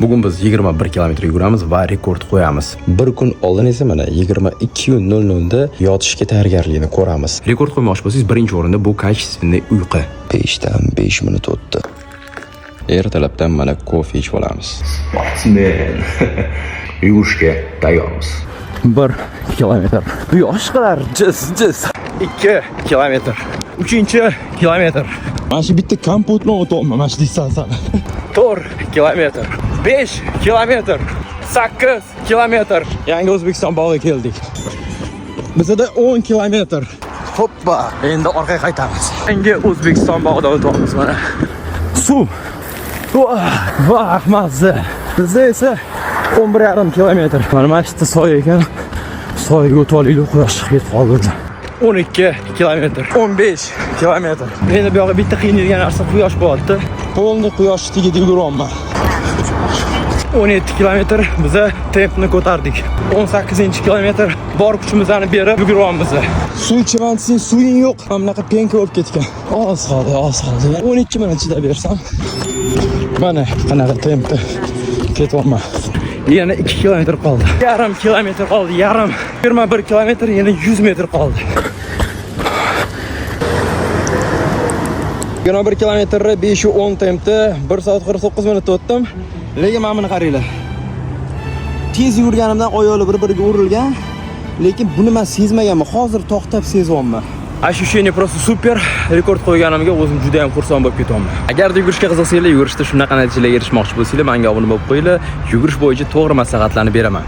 Bugun biz 21 kilometr yuguramiz va rekord qo'yamiz. Bir kun oldin esa mana 22:00 da yotishga tayyorgarlikni ko'ramiz. Rekord qo'ymoqchi bo'lsangiz, birinchi o'rinda bu kачественный uyqu. 5 dan 5 minut o'tdi. Ertalabdan mana kofe ichib olamiz. Sportsmen. Yugurishga tayyormiz. 1 kilometr. Yoshlar, jiz. 2 kilometr. 3-kilometr. Mana shu bitta kompotni o'tolmayman, mana shu distansiyani. 4 kilometr. 5 kilometr. 8 kilometr. Yangi O'zbekiston bog'iga keldik. Bizda 10 kilometr. Hoppa, endi orqaga qaytamiz. Yangi O'zbekiston bog'idan o'tamiz mana. Suv. Vah, mazza. Bizda esa 11,5 kilometr. Mana shu soy ekan. Soyga o'tib olaylik, quyosh chiqib ketib qoldi. 12 kilometr. 15 kilometr. Endi bu yoqqa bitta qiynalgan narsa quyosh bo'lyapti. Polni quyosh tigida yuguryapman. 17 kilometr biza tempni ko'tardik. 18-kilometr bor kuchimizni berib yuguryapmiz. Suv ichaman desang, suving yo'q. Hamnaqa penka bo'lib ketgan. Oz qoldi. 12 minut chidab bersam. Mana qanaqa tempda ketyapman. Yana 2 kilometr qoldi. Yarim kilometr qoldi, yarim. 21 kilometr, yana 100 metr qoldi. 21 kilometrni 5:10 tempda 1 soat 49 minutda o'tdim. Lekin mana buni qaranglar. Tez yurganimdan oyoqlar bir-biriga urilgan, lekin buni men sezmaganman. Hozir to'xtab sezyapman. Ощущение просто super. Rekord qo'yganimga o'zim juda ham xursand bo'lib ketyapman. Agar yugurishga qiziqsanglar, yugurishda shunaqa natijalarga erishmoqchi bo'lsanglar, menga obuna bo'lib qo'yinglar. Yugurish bo'yicha to'g'ri maslahatlarni beraman.